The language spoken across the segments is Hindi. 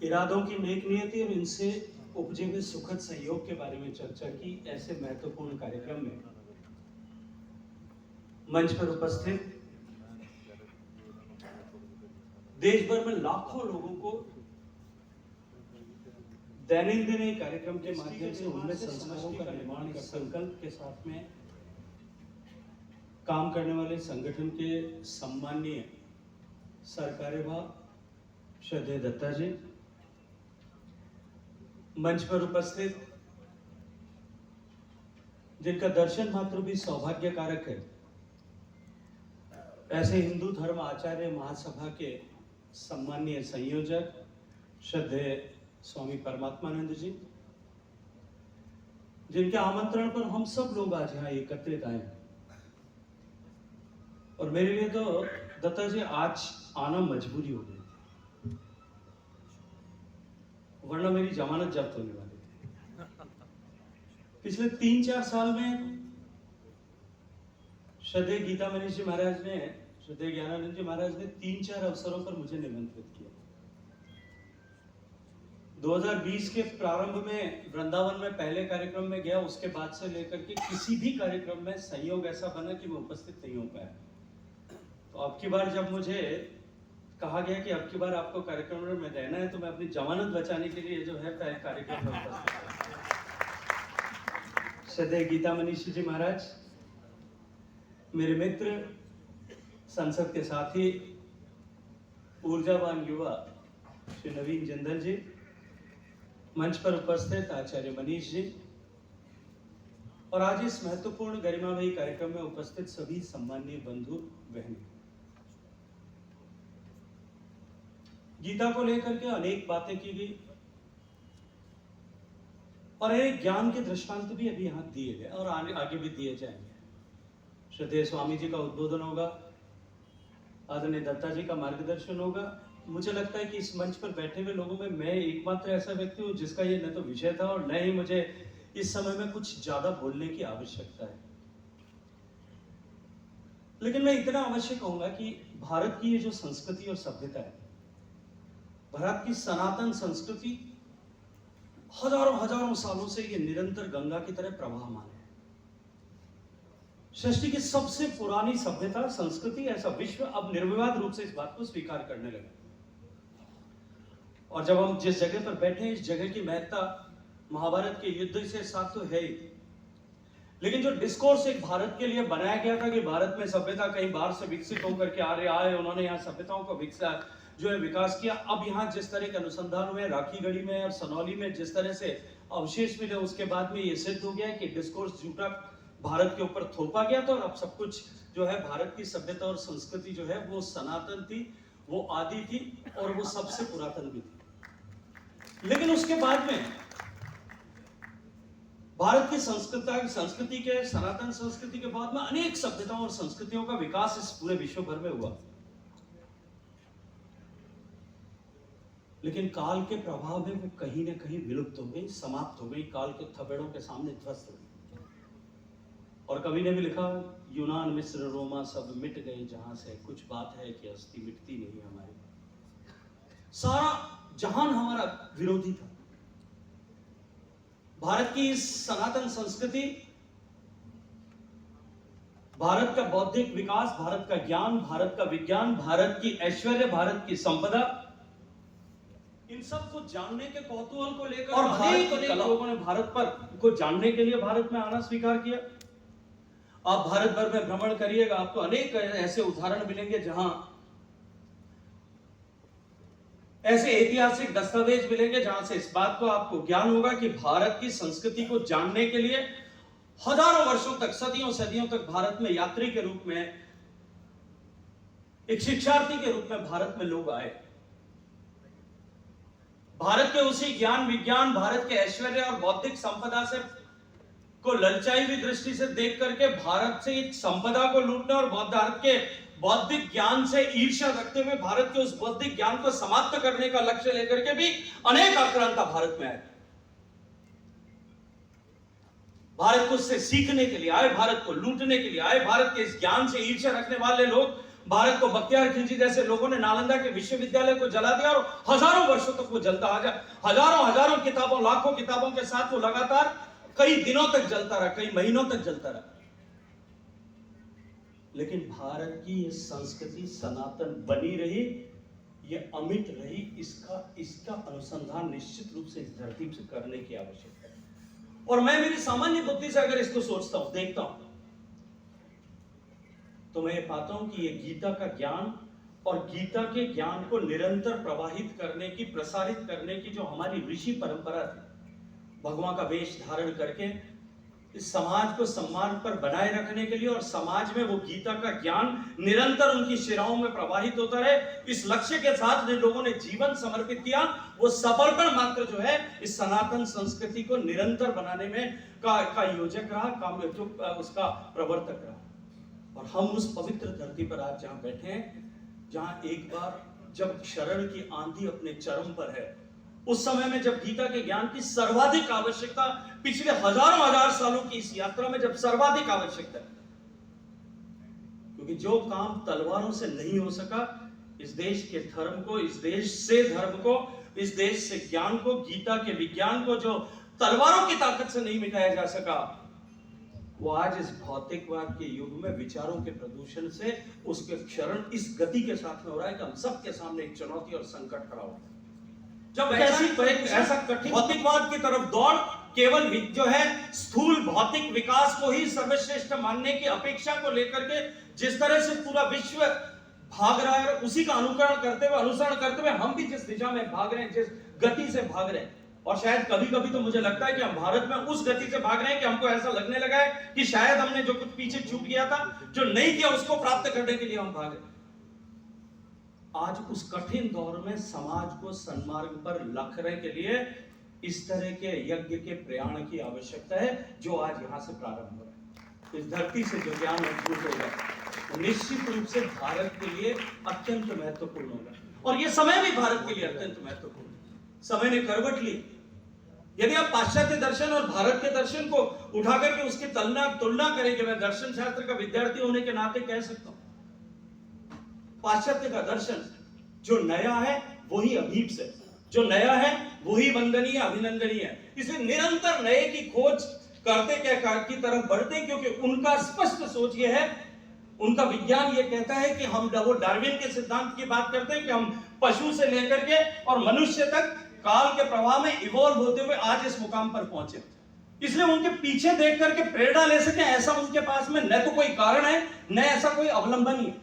इरादों की नेक नियति और इनसे उपजे हुए सुखद सहयोग के बारे में चर्चा की। ऐसे महत्वपूर्ण कार्यक्रम में मंच पर उपस्थित देश भर में लाखों लोगों को दैनंदिन कार्यक्रम के माध्यम से उनमें संस्कारों का निर्माण कर संकल्प के साथ में काम करने वाले संगठन के सम्माननीय सरकार्यवाह श्रद्धेय दत्ता जी, मंच पर उपस्थित जिनका दर्शन मात्र भी सौभाग्य कारक है, ऐसे हिंदू धर्म आचार्य महासभा के सम्माननीय संयोजक श्रद्धेय स्वामी परमात्मानंद जी, जिनके आमंत्रण पर हम सब लोग आज यहाँ एकत्रित आए। और मेरे लिए तो दत्ता जी आज आना मजबूरी हो गई, वरना मेरी जमानत जब्त होने वाली थी। पिछले 3-4 साल में श्रद्धेय गीता मनीष जी महाराज ने, श्रद्धेय ज्ञानानंद जी महाराज ने 3-4 अवसरों पर मुझे निमंत्रित किया। 2020 के प्रारंभ में वृंदावन में पहले कार्यक्रम में गया, उसके बाद से लेकर के किसी भी कार्यक्रम में संयोग ऐसा बना कि मैं उपस्थित नहीं हो पाया। तो अब की बार जब मुझे कहा गया कि अब की बार आपको कार्यक्रम में रहना है, तो मैं अपनी जमानत बचाने के लिए जो है कार्यक्रम में उपस्थित। श्रद्धेय गीता मनीष जी महाराज, मेरे मित्र, संसद के साथी, ऊर्जावान युवा श्री नवीन जिंदल जी, मंच पर उपस्थित आचार्य मनीष जी, और आज इस महत्वपूर्ण गरिमामयी कार्यक्रम में उपस्थित सभी सम्माननीय बंधु बहनें। गीता को लेकर के अनेक बातें की गई और एक ज्ञान के दृष्टांत भी अभी यहाँ दिए गए और आगे भी दिए जाएंगे। श्रद्धेय स्वामी जी का उद्बोधन होगा, आदरणीय दत्ता जी का मार्गदर्शन होगा। मुझे लगता है कि इस मंच पर बैठे हुए लोगों में मैं एकमात्र ऐसा व्यक्ति हूँ जिसका ये न तो विषय था और न ही मुझे इस समय में कुछ ज्यादा बोलने की आवश्यकता है। लेकिन मैं इतना अवश्य कहूंगा कि भारत की ये जो संस्कृति और सभ्यता है, भारत की सनातन संस्कृति हजारों सालों से ये निरंतर गंगा की तरह प्रवाहमान है। सृष्टि की सबसे पुरानी सभ्यता, संस्कृति, ऐसा विश्व अब निर्विवाद रूप से इस बात को स्वीकार करने लगा। और जब हम जिस जगह पर बैठे हैं, इस जगह की महत्ता महाभारत के युद्ध से साथ तो है ही, लेकिन जो डिस्कोर्स एक भारत के लिए बनाया गया था कि भारत में सभ्यता कहीं बाहर से विकसित होकर के आर्य आए, उन्होंने यहाँ सभ्यताओं को जो है विकास किया। अब यहाँ जिस तरह के अनुसंधान हुए राखीगढ़ी में और सनौली में, जिस तरह से अवशेष मिले, उसके बाद में ये सिद्ध हो गया कि डिस्कोर्स झूठा भारत के ऊपर थोपा गया था और अब सब कुछ जो है भारत की सभ्यता और संस्कृति जो है वो सनातन थी, वो आदि थी और वो सबसे पुरातन भी थी। लेकिन उसके बाद में भारत की संस्कृति के, सनातन संस्कृति के बाद में अनेक सभ्यताओं और संस्कृतियों का विकास इस पूरे विश्व भर में हुआ। लेकिन काल के प्रभाव में वो कहीं ना कहीं विलुप्त हो गई, समाप्त हो गई, काल के थपेड़ों के सामने ध्वस्त हो गई। और कवि ने भी लिखा, यूनान मिस्र रोमा सब मिट गए जहां से, कुछ बात है कि अस्थि मिटती नहीं हमारी। सारा जहान हमारा विरोधी था। भारत की इस सनातन संस्कृति, भारत का बौद्धिक विकास, भारत का ज्ञान, भारत का विज्ञान, भारत की ऐश्वर्य, भारत की संपदा, इन सब को जानने के कौतूहल को लेकर और अनेक लोगों ने भारत पर को जानने के लिए भारत में आना स्वीकार किया। आप भारत भर में भ्रमण करिएगा, आपको अनेक ऐसे उदाहरण मिलेंगे जहां ऐसे ऐतिहासिक दस्तावेज मिलेंगे जहां से इस बात को आपको ज्ञान होगा कि भारत की संस्कृति को जानने के लिए हजारों वर्षों तक, सदियों तक भारत में यात्री के रूप में, एक शिक्षार्थी के रूप में भारत में लोग आए। भारत के उसी ज्ञान, विज्ञान, भारत के ऐश्वर्य और बौद्धिक संपदा से को ललचाई हुई दृष्टि से देख करके भारत से एक संपदा को लूटने और भारत के बौद्धिक ज्ञान से ईर्ष्या रखते हुए भारत के उस बौद्धिक ज्ञान को समाप्त करने का लक्ष्य लेकर के भी अनेक आक्रांता भारत में आए। भारत को उससे सीखने के लिए आए, भारत को लूटने के लिए आए, भारत के इस ज्ञान से ईर्ष्या रखने वाले लोग भारत को बख्तियार खिलजी जैसे लोगों ने नालंदा के विश्वविद्यालय को जला दिया और हजारों वर्षों तक वो जलता आ जा, हजारों किताबों, लाखों किताबों के साथ वो लगातार कई दिनों तक जलता रहा, कई महीनों तक जलता रहा। लेकिन भारत की ये संस्कृति सनातन बनी रही, ये अमिट रही। इसका अनुसंधान निश्चित रूप से इस धरती से करने की आवश्यकता है। और मैं मेरी सामान्य बुद्धि से अगर इसको सोचता हूं, देखता हूं, तो मैं ये पाता हूं कि ये गीता का ज्ञान और गीता के ज्ञान को निरंतर प्रवाहित करने की, प्रसारित करने की जो हमारी ऋषि परंपरा थी, भगवान का वेश धारण करके इस समाज को सम्मान पर बनाए रखने के लिए और समाज में वो गीता का ज्ञान निरंतर उनकी शिराओं में प्रवाहित होता रहे, इस लक्ष्य के साथ जिन लोगों ने जीवन समर्पित किया, वो समर्पण मात्र जो है इस सनातन संस्कृति को निरंतर बनाने में का योजक रहा, जो उसका प्रवर्तक रहा। और हम उस पवित्र धरती पर आज जहां बैठे हैं, जहां एक बार जब शरण की आंधी अपने चरम पर है, उस समय में जब गीता के ज्ञान की सर्वाधिक आवश्यकता, पिछले हजार सालों की इस यात्रा में जब सर्वाधिक आवश्यकता है, क्योंकि जो काम तलवारों से नहीं हो सका, इस देश के धर्म को, इस देश से धर्म को, इस देश से ज्ञान को, गीता के विज्ञान को जो तलवारों की ताकत से नहीं मिटाया जा सका, वो आज इस भौतिकवाद के युग में विचारों के प्रदूषण से उसके क्षरण इस गति के साथ में हो रहा है कि हम सबके सामने एक चुनौती और संकट खड़ा हो। जब ऐसा कठिन भौतिकवाद की तरफ दौड़, केवल जो है स्थूल भौतिक विकास को ही सर्वश्रेष्ठ मानने की अपेक्षा को लेकर के जिस तरह से पूरा विश्व भाग रहा है, उसी का अनुसरण करते हुए हम भी जिस दिशा में भाग रहे हैं, जिस गति से भाग रहे हैं, और शायद कभी कभी तो मुझे लगता है कि हम भारत में उस गति से भाग रहे हैं कि हमको ऐसा लगने लगा है कि शायद हमने जो कुछ पीछे छूट गया था, जो नहीं किया, उसको प्राप्त करने के लिए हम भाग रहे हैं। आज उस कठिन दौर में समाज को सन्मार्ग पर रखने के लिए इस तरह के यज्ञ के प्रयाण की आवश्यकता है, जो आज यहां से प्रारंभ हो रहा है। इस धरती से जो ज्ञान अद्भुत होगा, वो निश्चित रूप से भारत के लिए अत्यंत महत्वपूर्ण होगा। और ये समय भी भारत के लिए अत्यंत महत्वपूर्ण है। समय ने करवट ली। यदि आप पाश्चात्य दर्शन और भारत के दर्शन को उठा करके उसकी तुलना करेंगे, मैं दर्शन शास्त्र का विद्यार्थी होने के नाते कह सकता हूं, पाश्चात्य का दर्शन जो नया है वही अभीप्स है, जो नया है वही वंदनीय, अभिनंदनीय है। इसलिए निरंतर नए की खोज करते की तरफ बढ़ते हैं, क्योंकि उनका स्पष्ट सोच ये है, उनका विज्ञान ये कहता है कि हम, वो डार्विन के सिद्धांत की बात करते हैं कि हम पशु से लेकर के और मनुष्य तक काल के प्रवाह में इवॉल्व होते हुए आज इस मुकाम पर पहुंचे। इसलिए उनके पीछे देख करके प्रेरणा ले सके, ऐसा उनके पास में न तो कोई कारण है, न ऐसा कोई अवलंबन ही।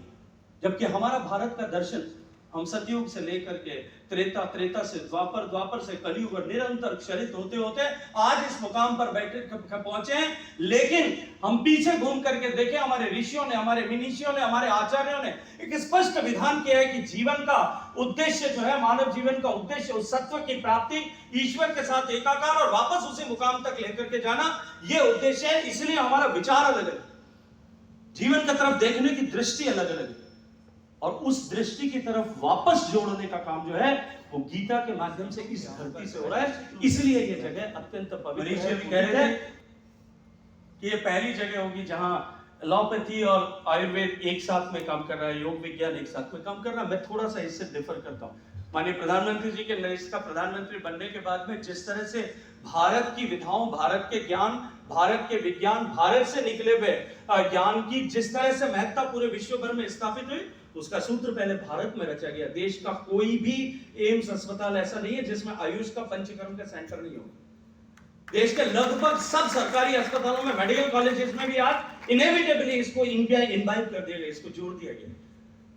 जबकि हमारा भारत का दर्शन हम सतयुग से लेकर के त्रेता से द्वापर, द्वापर से कलयुग और निरंतर क्षरित होते होते आज इस मुकाम पर बैठे पहुंचे हैं। लेकिन हम पीछे घूम करके देखें, हमारे ऋषियों ने, हमारे मुनीषियों ने, हमारे आचार्यों ने एक स्पष्ट विधान किया है कि जीवन का उद्देश्य जो है, मानव जीवन का उद्देश्य उस सत्व की प्राप्ति, ईश्वर के साथ एकाकार और वापस उसी मुकाम तक लेकर के जाना, यह उद्देश्य है। इसलिए हमारा विचार अलग है, जीवन की तरफ देखने की दृष्टि अलग अलग है, और उस दृष्टि की तरफ वापस जोड़ने का काम जो है वो गीता के माध्यम से इस धरती से हो रहा है। इसलिए ये जगह अत्यंत पवित्र है। भी कह रहे थे कि ये पहली जगह होगी जहां एलोपैथी और आयुर्वेद एक साथ में काम कर रहा है, योग विज्ञान एक साथ में काम कर रहा है। मैं थोड़ा सा इससे डिफर करता हूं। माननीय प्रधानमंत्री जी के इसका प्रधानमंत्री बनने के बाद में जिस तरह से भारत की विधाओं, भारत के ज्ञान, भारत के विज्ञान, भारत से निकले हुए ज्ञान की जिस तरह से महत्ता पूरे विश्व भर में स्थापित हुई, उसका सूत्र पहले भारत में रचा गया। देश का कोई भी एम्स अस्पताल ऐसा नहीं है जिसमें आयुष का पंचकर्म का सेंटर नहीं हो। देश के लगभग सब सरकारी अस्पतालों में, मेडिकल कॉलेजेस में भी आज इनएविटेबली इसको इनवाइट कर दिया गया, इसको जोड़ दिया गया।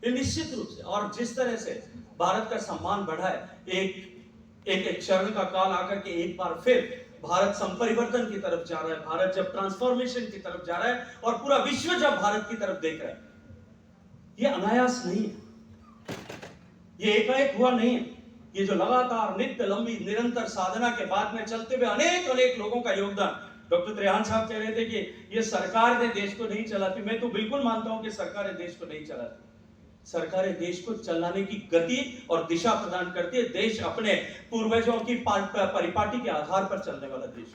ये निश्चित रूप से, और जिस तरह से भारत का सम्मान बढ़ा है, एक क्षण का काल आकर के एक बार फिर भारत संपरिवर्तन की तरफ जा रहा है, भारत जब ट्रांसफॉर्मेशन की तरफ जा रहा है और पूरा विश्व जब भारत की तरफ देख रहा है, ये अनायास नहीं है, ये एकाएक हुआ नहीं है। ये जो लगातार नित्य लंबी निरंतर साधना के बाद में चलते हुए अनेक लोगों का योगदान। डॉक्टर त्रेहान साहब कह रहे थे कि ये सरकार ने देश को नहीं चलाती। मैं तो बिल्कुल मानता हूं कि सरकारें देश को नहीं चलाती। सरकारें देश को चलाने की गति और दिशा प्रदान करती है। देश अपने पूर्वजों की परिपाटी के आधार पर चलने वाला देश,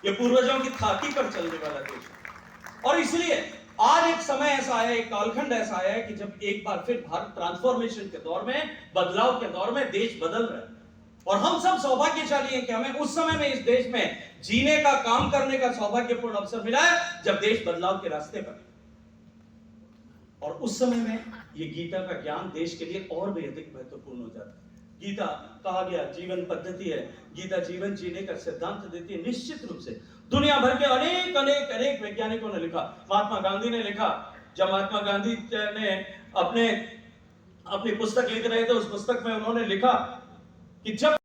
ये पूर्वजों की थाती पर चलने वाला देश। और इसलिए आज एक समय ऐसा आया, एक कालखंड ऐसा आया है कि जब एक बार फिर भारत ट्रांसफॉर्मेशन के दौर में, बदलाव के दौर में देश बदल रहा है। और हम सब सौभाग्यशाली हैं कि हमें उस समय में इस देश में जीने का, काम करने का सौभाग्यपूर्ण अवसर मिला है जब देश बदलाव के रास्ते पर। और उस समय में ये गीता का ज्ञान देश के लिए और भी अधिक महत्वपूर्ण हो जाता है। गीता कहा गया जीवन पद्धति है, गीता जीवन जीने का सिद्धांत देती है। निश्चित रूप से दुनिया भर के अनेक अनेक अनेक वैज्ञानिकों ने लिखा, महात्मा गांधी ने लिखा। जब महात्मा गांधी ने अपनी पुस्तक लिख रहे थे, उस पुस्तक में उन्होंने लिखा कि जब